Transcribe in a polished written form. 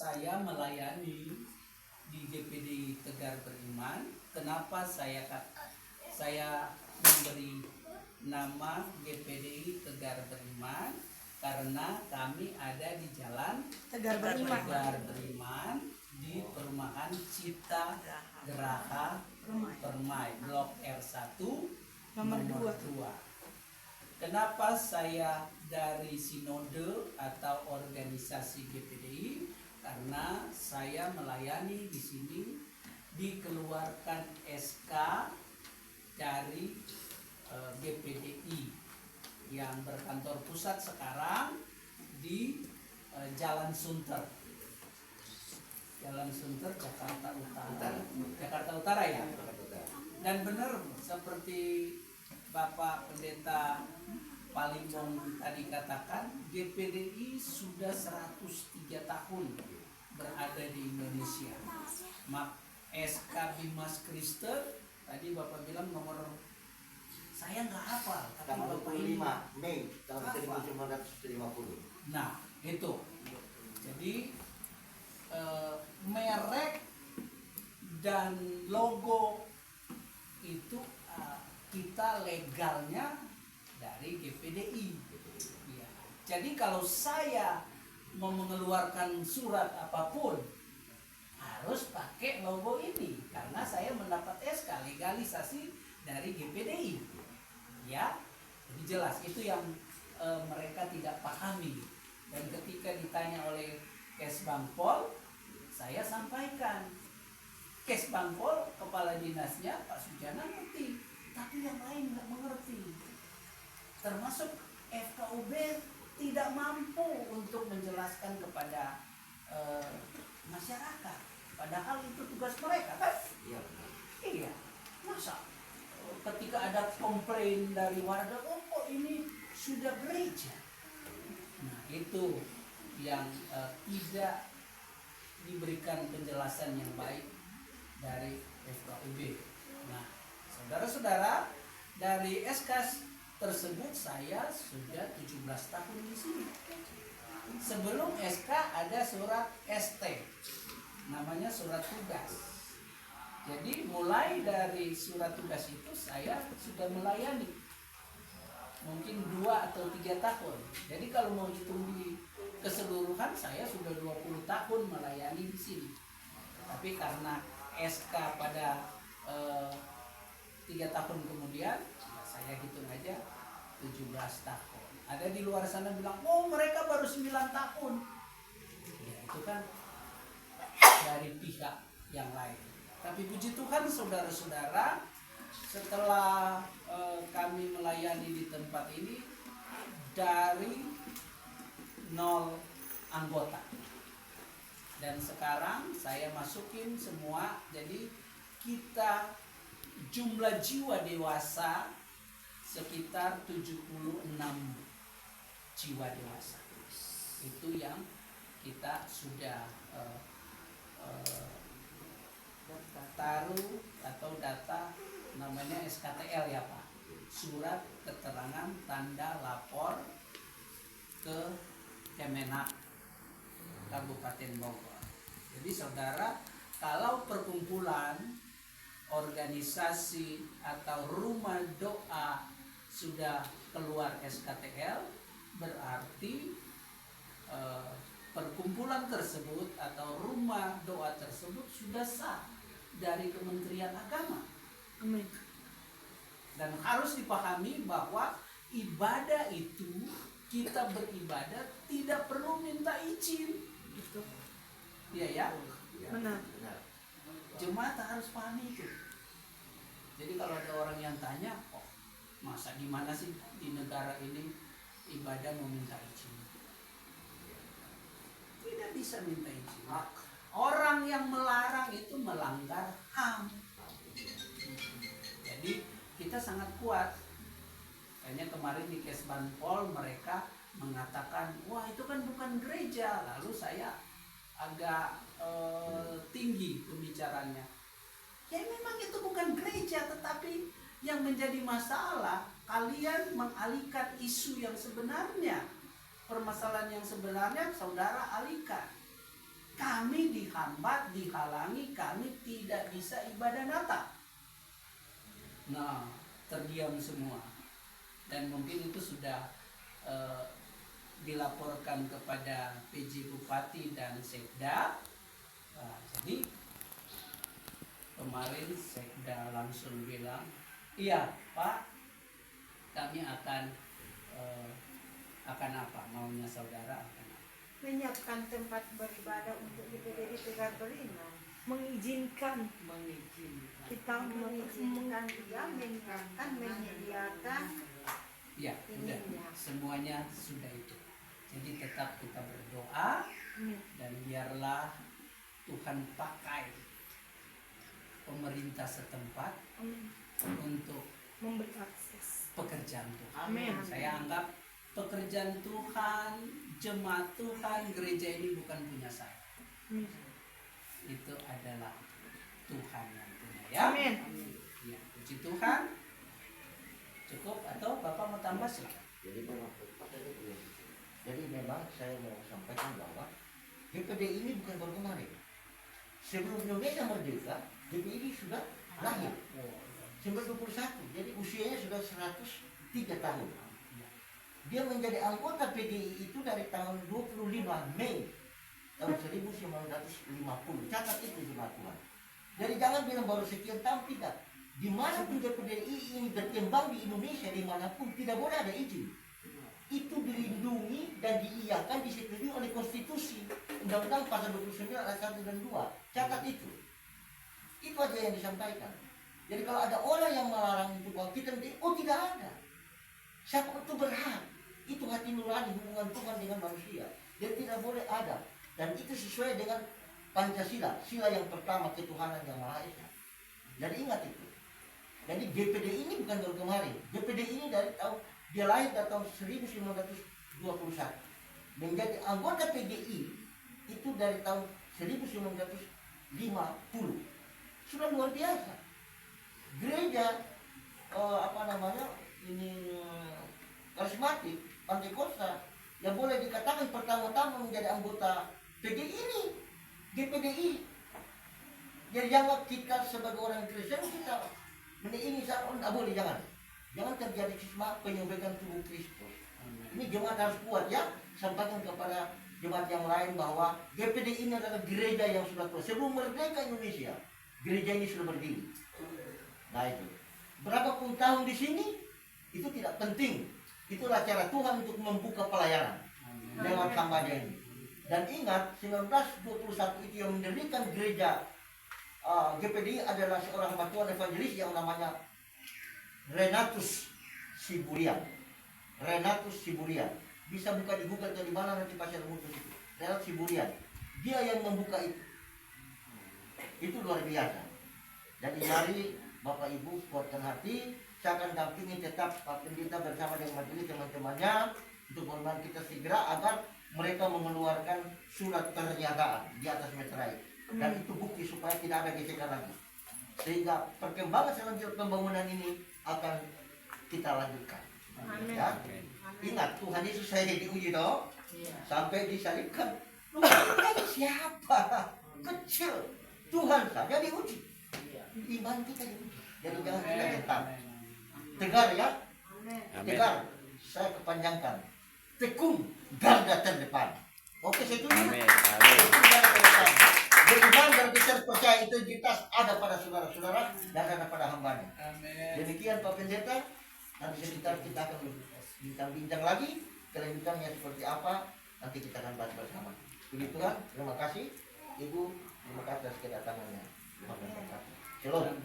saya melayani di GPDI Tegar Beriman. Kenapa saya memberi nama GPDI Tegar Beriman? Karena kami ada di Jalan Tegar Beriman di perumahan Cita Geraha Permai Blok R1 nomor 2. Kenapa saya dari sinode atau organisasi GPDI? Karena saya melayani di sini, dikeluarkan SK dari GPDI yang berkantor pusat sekarang di Jalan Sunter, Jakarta Utara ya. Dan benar seperti Bapak Pendeta Palimbong tadi katakan, GPDI sudah 103 tahun berada di Indonesia. SK Bimas Kristen tadi Bapak bilang nomor, saya nggak hafal, tapi Bapak 25 Mei tahun 1950. Nah itu, jadi merek dan logo itu kita legalnya dari GPDI. Ya. Jadi kalau saya mau mengeluarkan surat apapun harus pakai logo ini karena saya mendapat SK legalisasi dari GPDI. Ya, jadi jelas itu yang mereka tidak pahami. Dan ketika ditanya oleh Kesbangpol, saya sampaikan. Kesbangpol kepala dinasnya Pak Sujana ngerti, tapi yang lain nggak mengerti. Termasuk FKUB tidak mampu untuk menjelaskan kepada masyarakat. Padahal itu tugas mereka kan? Iya. Masa ketika ada komplain dari warga, oh kok ini sudah gereja? Nah itu yang tidak diberikan penjelasan yang baik dari FKUB. Nah saudara-saudara, dari SK tersebut saya sudah 17 tahun di sini. Sebelum SK ada surat ST, namanya surat tugas. Jadi mulai dari surat tugas itu saya sudah melayani mungkin 2 atau 3 tahun. Jadi kalau mau hitung di keseluruhan saya sudah 20 tahun melayani di sini. Tapi karena SK pada 3 tahun kemudian, saya hitung aja 17 tahun. Ada di luar sana bilang, oh mereka baru 9 tahun. Ya itu kan dari pihak yang lain. Tapi puji Tuhan saudara-saudara, setelah kami melayani di tempat ini dari 0 anggota. Dan sekarang saya masukin semua, jadi kita jumlah jiwa dewasa sekitar 76 jiwa dewasa. Itu yang kita sudah taruh atau data namanya SKTL ya Pak. Surat keterangan tanda lapor ke Kemenak Kabupaten Bogor. Jadi saudara, kalau perkumpulan organisasi atau rumah doa sudah keluar SKTL, berarti perkumpulan tersebut atau rumah doa tersebut sudah sah dari Kementerian Agama. Amin. Dan harus dipahami bahwa ibadah itu, kita beribadah tidak perlu minta izin. Gitu. Iya ya? Benar. Jemaat harus pahami itu. Jadi kalau ada orang yang tanya, oh masa di mana sih di negara ini ibadah meminta izin? Tidak bisa minta izin. Orang yang melarang itu melanggar HAM. Jadi kita sangat kuat. Kayaknya kemarin di Kesbangpol mereka mengatakan, wah itu kan bukan gereja. Lalu saya agak tinggi pembicaranya. Ya memang itu bukan gereja, tetapi yang menjadi masalah kalian mengalihkan isu yang sebenarnya. Permasalahan yang sebenarnya saudara alihkan. dihambat, dihalangi, kami tidak bisa ibadah Natal. Nah, terdiam semua. Dan mungkin itu sudah dilaporkan kepada PJ Bupati dan Sekda. Nah, jadi kemarin Sekda langsung bilang, iya Pak, kami akan apa maunya saudara akan apa? Menyiapkan tempat beribadah untuk DPD Tegar Beriman, mengizinkan kita mengizinkan dia menyiapkan, menyediakan. Ya, sudah, semuanya sudah itu. Jadi tetap kita berdoa dan biarlah Tuhan pakai pemerintah setempat untuk memberi akses pekerjaan Tuhan. Amin. Saya anggap pekerjaan Tuhan, jemaat Tuhan, gereja ini bukan punya saya. Itu adalah Tuhan yang punya, ya. Amin. Ya, puji Tuhan. Cukup atau Bapak mau tambah silakan. Jadi memang saya mau sampaikan bahwa DPD ini bukan baru kemarin. Sebelum Indonesia merdeka, DPD ini sudah lahir. 1921, jadi usianya sudah 103 tahun. Dia menjadi anggota PDI itu dari tahun 25 Mei tahun 1950. Catat itu jemaat Tuhan. Jadi jangan bilang baru sekian tahun, tidak. Dimanapun DPDI ini berkembang di Indonesia, dimanapun tidak boleh ada izin. Itu dilindungi dan diiyakan, disetujui oleh konstitusi Undang-Undang pasal 29 ayat 1 dan 2. Catat itu. Itu aja yang disampaikan. Jadi kalau ada orang yang melarang itu bahwa kita tidak ada. Siapa itu berhak? Itu hati nurani hubungan Tuhan dengan manusia. Dia tidak boleh ada. Dan itu sesuai dengan Pancasila, sila yang pertama, ketuhanan yang Maha Esa. Dan ingat itu. Jadi DPD ini bukan baru kemarin. DPD ini dari tahun dia lahir dari tahun 1921. Menjadi anggota PGI itu dari tahun 1950. Sudah luar biasa. Gereja karismatik Pantekosta yang boleh dikatakan pertama-tama menjadi anggota PGI ini, DPDI. Jadi jangan kita sebagai orang Kristen kita ini tidak boleh, jangan terjadi sisma penyebaran tubuh Kristus. Ini jemaat harus kuat, ya. Sampaikan kepada jemaat yang lain bahwa DPD ini adalah gereja yang sudah tua. Sebelum merdeka Indonesia, gereja ini sudah berdiri. Nah itu, berapapun tahun di sini itu tidak penting. Itulah cara Tuhan untuk membuka pelayanan lewat hambanya ini. Dan ingat, 1921 itu yang mendirikan gereja GPDI adalah seorang hamba Tuhan evangelis yang namanya Renatus Siburian. Bisa buka di Google atau di mana nanti pasir mutus itu. Renatus Siburian. Dia yang membuka itu. Itu luar biasa. Jadi mari Bapak Ibu kuatkan hati. Saya akan dampingi tetap Pak Pendeta bersama dengan majelis teman-temannya untuk mohon kita segera agar mereka mengeluarkan surat pernyataan di atas meterai. Dan itu bukti supaya tidak ada gesekan lagi. Sehingga perkembangan selanjutnya pembangunan ini akan kita lanjutkan. Amin. Ya? Amin. Ingat Tuhan Yesus saya diuji toh, sampai disalibkan. Lu siapa? Kecil. Tuhan saja diuji. Iman kita diuji. Jadi jangan kita gentar. Tegar, ya. Tegar. Saya kepanjangkan. Tekun garda terdepan. Oke, saya tuju. Tekun garda terdepan. Beriman dan kita percaya integritas ada pada saudara-saudara dan ada pada hambanya. Demikian Pak Pendeta. Nanti sebentar kita akan bincang-bincang lagi. Kelanjutannya seperti apa, nanti kita akan bahas bersama. Puji Tuhan, terima kasih. Ibu, terima kasih atas kedatangannya. Shalom.